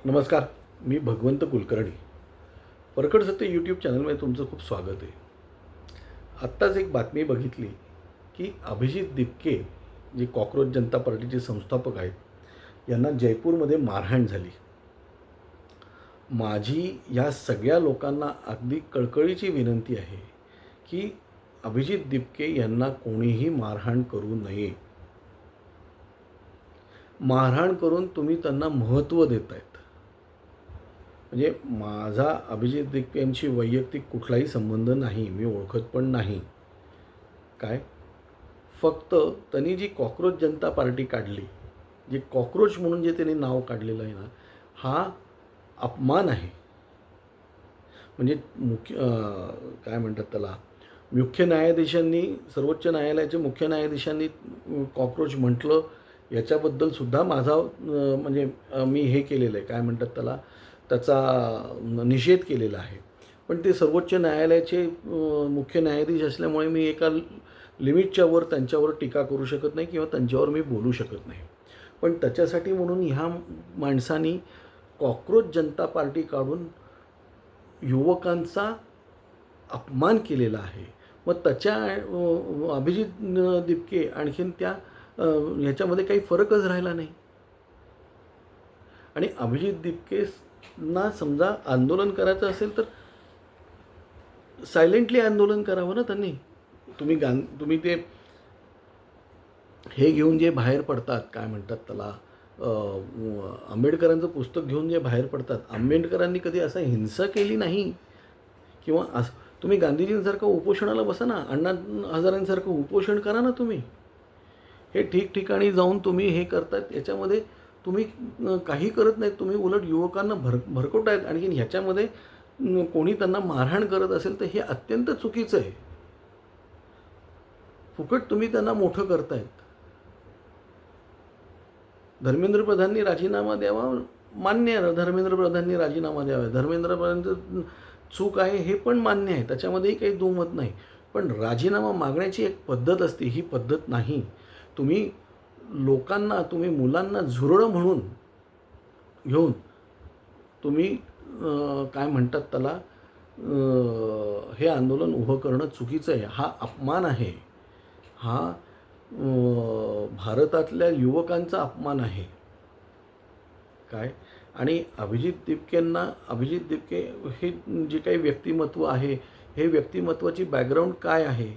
नमस्कार. मी भगवंत कुलकर्णी. परखड सत्य यूट्यूब चॅनलमध्ये तुमचं खूप स्वागत आहे. आत्ताच एक बातमी बघितली की अभिजित दिपके जे कॉक्रोच जनता पार्टीचे संस्थापक आहेत यांना जयपूरमध्ये मारहाण झाली. माझी या सगळ्या लोकांना अगदी कळकळीची विनंती आहे की अभिजित दिपके यांना कोणीही मारहाण करू नये. मारहाण करून तुम्ही त्यांना महत्त्व देतायत. म्हणजे माझा अभिजित दिपके यांची वैयक्तिक कुठलाही संबंध नाही, मी ओळखत पण नाही. काय फक्त त्यांनी जी कॉक्रोच जनता पार्टी काढली, जे कॉक्रोच म्हणून जे त्यांनी नाव काढलेलं आहे ना, हा अपमान आहे. म्हणजे काय म्हणतात त्याला, मुख्य न्यायाधीशांनी, सर्वोच्च न्यायालयाचे मुख्य न्यायाधीशांनी कॉक्रोच म्हटलं याच्याबद्दल सुद्धा माझा म्हणजे मी हे केलेलं आहे, काय म्हणतात त्याला, त्याचा निषेध केलेला आहे. पण ते सर्वोच्च न्यायालयाचे मुख्य न्यायाधीश असल्यामुळे मी एका लिमिटच्या वर त्यांच्यावर टीका करू शकत नाही किंवा त्यांच्यावर मी बोलू शकत नाही. पण त्याच्यासाठी म्हणून ह्या माणसांनी कॉक्रोच जनता पार्टी काढून युवकांचा अपमान केलेला आहे. मग त्याच्या अभिजित दिपके आणखीन त्या ह्याच्यामध्ये काही फरकच राहिला नाही. आणि अभिजित दिपकेंना समजा आंदोलन करायचं असेल तर सायलेंटली आंदोलन करावं ना त्यांनी. तुम्ही ते हे घेऊन जे बाहेर पडतात, काय म्हणतात त्याला, आंबेडकरांचं पुस्तक घेऊन जे बाहेर पडतात, आंबेडकरांनी कधी असं हिंसा केली नाही. किंवा तुम्ही गांधीजींसारखं उपोषणाला बसा ना, अण्णा हजारेंसारखं उपोषण करा ना तुम्ही. हे ठिकठिकाणी जाऊन तुम्ही हे करतात, याच्यामध्ये तुम्ही काही करत नाहीत. तुम्ही उलट युवकांना भरकवतायत. आणखीन ह्याच्यामध्ये कोणी त्यांना मारहाण करत असेल तर हे अत्यंत चुकीचं आहे. फुकट तुम्ही त्यांना मोठं करतायत. धर्मेंद्र प्रधाननी राजीनामा द्यावा, मान्य आहे. धर्मेंद्र प्रधाननी राजीनामा द्यावा, धर्मेंद्र प्रधानचं चूक आहे हे पण मान्य आहे, त्याच्यामध्येही काही दुमत नाही. पण राजीनामा मागण्याची एक पद्धत असते, ही पद्धत नाही. तुम्ही लोकांना, तुम्ही मुलांना झुरळं म्हणून घेऊन तुम्ही काय म्हणतात त्याला, हे आंदोलन उभं करणं चुकीचं आहे. हा अपमान आहे. हा भारतातल्या युवकांचा अपमान आहे. काय आणि अभिजित दिपके हे जे काही व्यक्तिमत्व आहे, हे व्यक्तिमत्वाची बॅकग्राऊंड काय आहे.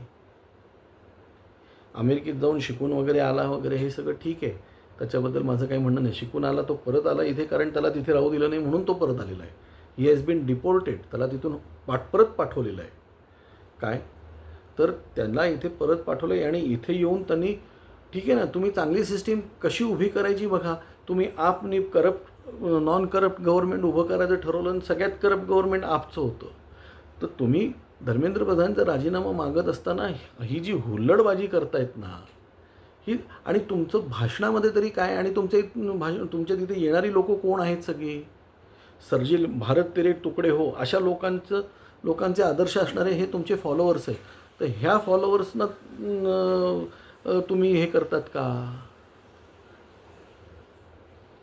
अमेरिकेत जाऊन शिकून वगैरे आला वगैरे हे सगळं ठीक आहे, त्याच्याबद्दल माझं काही म्हणणं नाही. शिकून आला तो, परत आला इथे कारण त्याला तिथे राहू दिलं नाही म्हणून तो परत आलेला आहे. He has been deported. त्याला तिथून परत पाठवलेलं आहे. काय तर त्यांना इथे परत पाठवलं आहे आणि इथे येऊन त्यांनी, ठीक आहे ना, तुम्ही चांगली सिस्टीम कशी उभी करायची बघा. तुम्ही आपनी नॉन करप्ट गव्हर्नमेंट उभं करायचं ठरवलं आणि सगळ्यात करप्ट गव्हर्नमेंट आपचं होतं. तर तुम्ही धर्मेंद्र प्रधानचा राजीनामा मागत असताना ही जी हुल्लडबाजी करतायत ना, ही, आणि तुमचं भाषणामध्ये तरी काय, आणि तुमच्या तिथे येणारी लोक कोण आहेत सगळी, सरजी भारत तेरे तुकडे हो अशा लोकांचे आदर्श असणारे हे तुमचे फॉलोअर्स आहेत. तर ह्या फॉलोअर्सना तुम्ही हे करतात का.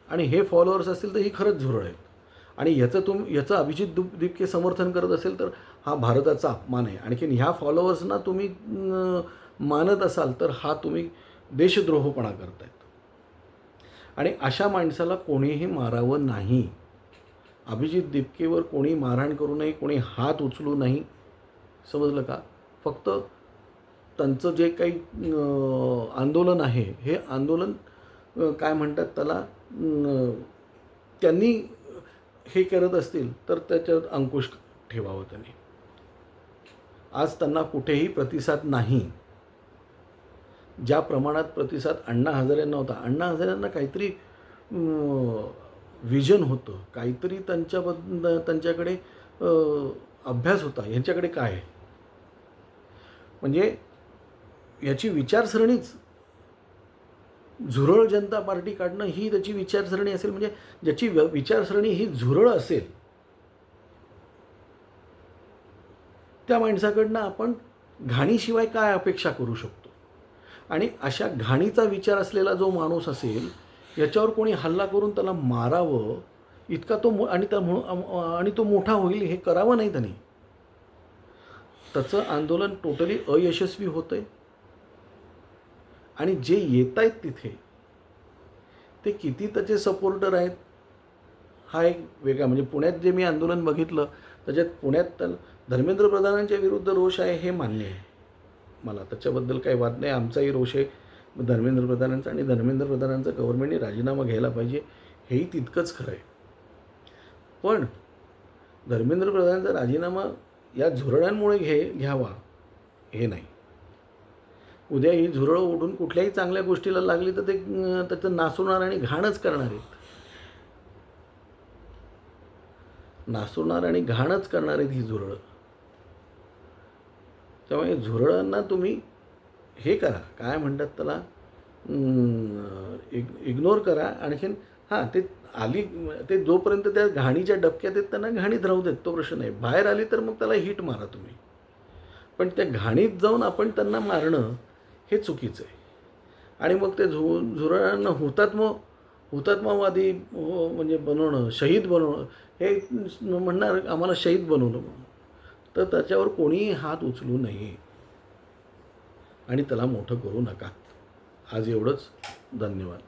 आणि हे फॉलोअर्स असतील तर ही खरंच झुरळ आहेत. आणि याचं अभिजित दिपके समर्थन करत असेल तर हा भारताचा अपमान आहे. आणखीन ह्या फॉलोअर्सना तुम्ही मानत असाल तर हा तुम्ही देशद्रोहपणा करतायत. आणि अशा माणसाला कोणीही मारावं नाही. अभिजित दिपकेवर कोणी मारहाण करू नये, कोणी हात उचलू नाही. समजलं का. फक्त त्यांचं जे काही आंदोलन आहे, हे आंदोलन काय म्हणतात त्याला, त्यांनी हे करत असतील तर त्याच्यावर अंकुश ठेवावं त्यांनी. आज त्यांना कुठेही प्रतिसाद नाही. ज्या प्रमाणात प्रतिसाद अण्णा हजारेंना होता, अण्णा हजारेंना काहीतरी विजन होतं, काहीतरी त्यांच्याकडे अभ्यास होता. ह्यांच्याकडे काय आहे, म्हणजे याची विचारसरणीच, झुरळ जनता पार्टी काढणं ही त्याची विचारसरणी असेल. म्हणजे ज्याची विचारसरणी ही झुरळ असेल, त्या माणसाकडनं आपण घाणीशिवाय काय अपेक्षा करू शकतो. आणि अशा घाणीचा विचार असलेला जो माणूस असेल, याच्यावर कोणी हल्ला करून त्याला मारावं इतका तो आणि आणि तो मोठा होईल हे करावं नाही त्यांनी. त्याचं आंदोलन टोटली अयशस्वी होतं आहे. आणि जे येत आहेत तिथे ते किती त्याचे सपोर्टर आहेत हा एक वेगळा. म्हणजे पुण्यात जे मी आंदोलन बघितलं त्याच्यात पुण्यात धर्मेंद्र प्रधानांच्या विरुद्ध रोष आहे हे मान्य आहे मला, त्याच्याबद्दल काही वाद नाही. आमचाही रोष आहे धर्मेंद्र प्रधानांचा आणि धर्मेंद्र प्रधानांचा गव्हर्नमेंटने राजीनामा घ्यायला पाहिजे हेही तितकंच खरं आहे. पण धर्मेंद्र प्रधानांचा राजीनामा या झुरळांमुळे घ्यावा हे नाही. उद्या ही झुरळं उडून कुठल्याही चांगल्या गोष्टीला लागली तर ते त्याचं नासवणार आणि घाणच करणार आहेत. नासवणार आणि घाणच करणार आहेत ही झुरळं. त्यामुळे झुरळांना तुम्ही हे करा, काय म्हणतात त्याला, इग्नोर करा. आणखीन हां ते जोपर्यंत त्या घाणीच्या डबक्यात आहेत त्यांना घाणीत राहू देत, तो प्रश्न नाही. बाहेर आली तर मग त्याला हिट मारा तुम्ही. पण त्या घाणीत जाऊन आपण त्यांना मारणं हे चुकीचं आहे. आणि मग ते झुरळांना हुतात्मावादी म्हणजे बनवणं, शहीद बनवणं, हे म्हणणार आम्हाला शहीद बनवलं म्हणून, तर त्याच्यावर कोणीही हात उचलू नये आणि त्याला मोठं करू नका. आज एवढंच. धन्यवाद.